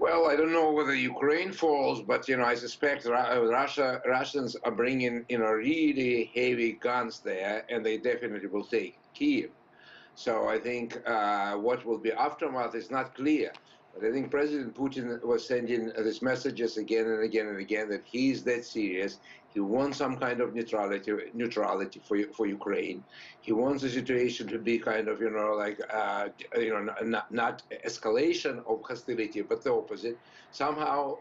Well, I don't know whether Ukraine falls, but I suspect Russians are bringing really heavy guns there, and they definitely will take Kiev. So I think what will be aftermath is not clear. But I think President Putin was sending these messages again and again and again that he is that serious. He wants some kind of neutrality for Ukraine. He wants the situation to be kind of, not escalation of hostility, but the opposite. Somehow,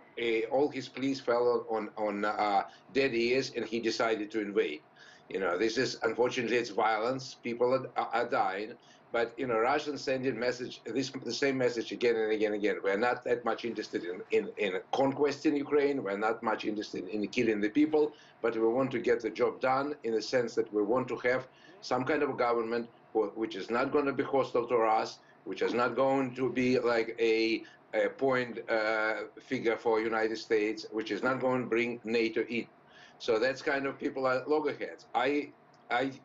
all his pleas fell on dead ears, and he decided to invade. This is, unfortunately, it's violence. People are dying. But, Russians sending the same message again and again and again. We're not that much interested in conquesting Ukraine. We're not much interested in killing the people. But we want to get the job done in the sense that we want to have some kind of government which is not going to be hostile to us, which is not going to be like a point figure for United States, which is not going to bring NATO in. So that's kind of people are loggerheads. I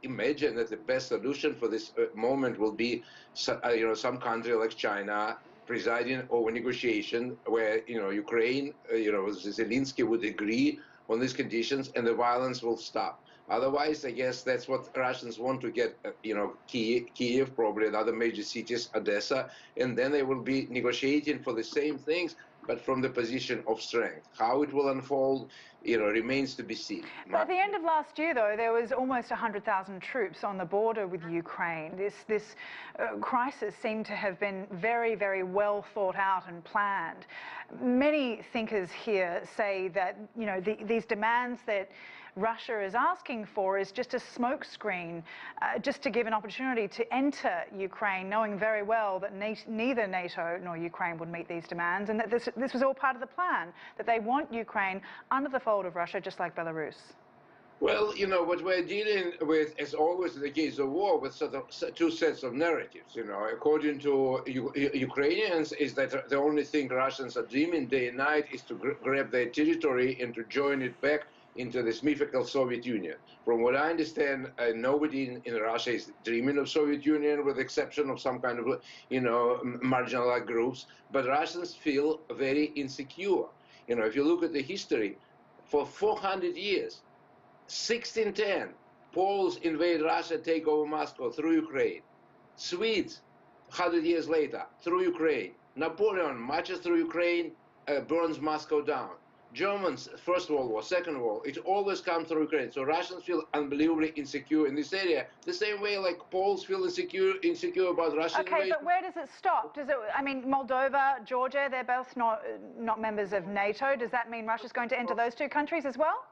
imagine that the best solution for this moment will be, some country like China presiding over negotiation where, Ukraine, Zelensky would agree on these conditions and the violence will stop. Otherwise, I guess that's what Russians want to get, Kiev, probably, and other major cities, Odessa, and then they will be negotiating for the same things, but from the position of strength. How it will unfold, remains to be seen. But at the end of last year, though, there was almost 100,000 troops on the border with Ukraine. This crisis seemed to have been very, very well thought out and planned. Many thinkers here say that, these demands that Russia is asking for is just a smokescreen, just to give an opportunity to enter Ukraine, knowing very well that neither NATO nor Ukraine would meet these demands, and that this was all part of the plan, that they want Ukraine under the fold of Russia, just like Belarus. Well, what we're dealing with is always the case of war with sort of two sets of narratives. According to Ukrainians, is that the only thing Russians are dreaming day and night is to grab their territory and to join it back into this mythical Soviet Union. From what I understand, nobody in Russia is dreaming of Soviet Union, with the exception of some kind of, marginalized groups. But Russians feel very insecure. If you look at the history, for 400 years, 1610, Poles invade Russia, take over Moscow through Ukraine. Swedes, 100 years later, through Ukraine. Napoleon marches through Ukraine, burns Moscow down. Germans, First World War, Second World, it always comes through Ukraine. So Russians feel unbelievably insecure in this area, the same way like Poles feel insecure about Russia. Okay, but where does it stop? Moldova, Georgia, they're both not members of NATO. Does that mean Russia's going to enter those two countries as well?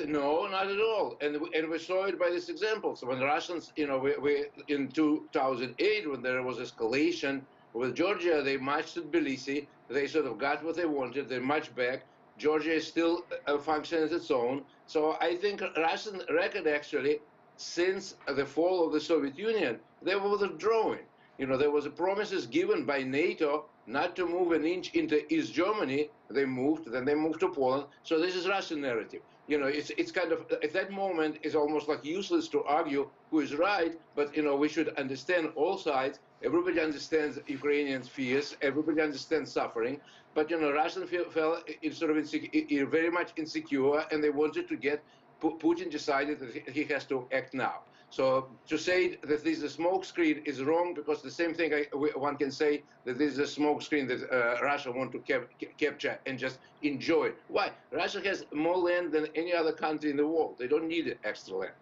No, not at all. And we saw it by this example. So when Russians, we in 2008, when there was escalation with Georgia, they marched to Tbilisi. They sort of got what they wanted. They marched back. Georgia is still functioning as its own. So I think Russian record actually, since the fall of the Soviet Union, they were withdrawing. There was promises given by NATO not to move an inch into East Germany. They moved, then they moved to Poland. So this is Russian narrative. It's kind of, at that moment, it's almost like useless to argue who is right, but, we should understand all sides. Everybody understands Ukrainians' fears. Everybody understands suffering. But, Russians felt very much insecure, and they wanted to get, Putin decided that he has to act now. So to say that this is a smokescreen is wrong, because the same thing one can say that this is a smokescreen that Russia wants to capture and just enjoy. Why? Russia has more land than any other country in the world. They don't need extra land.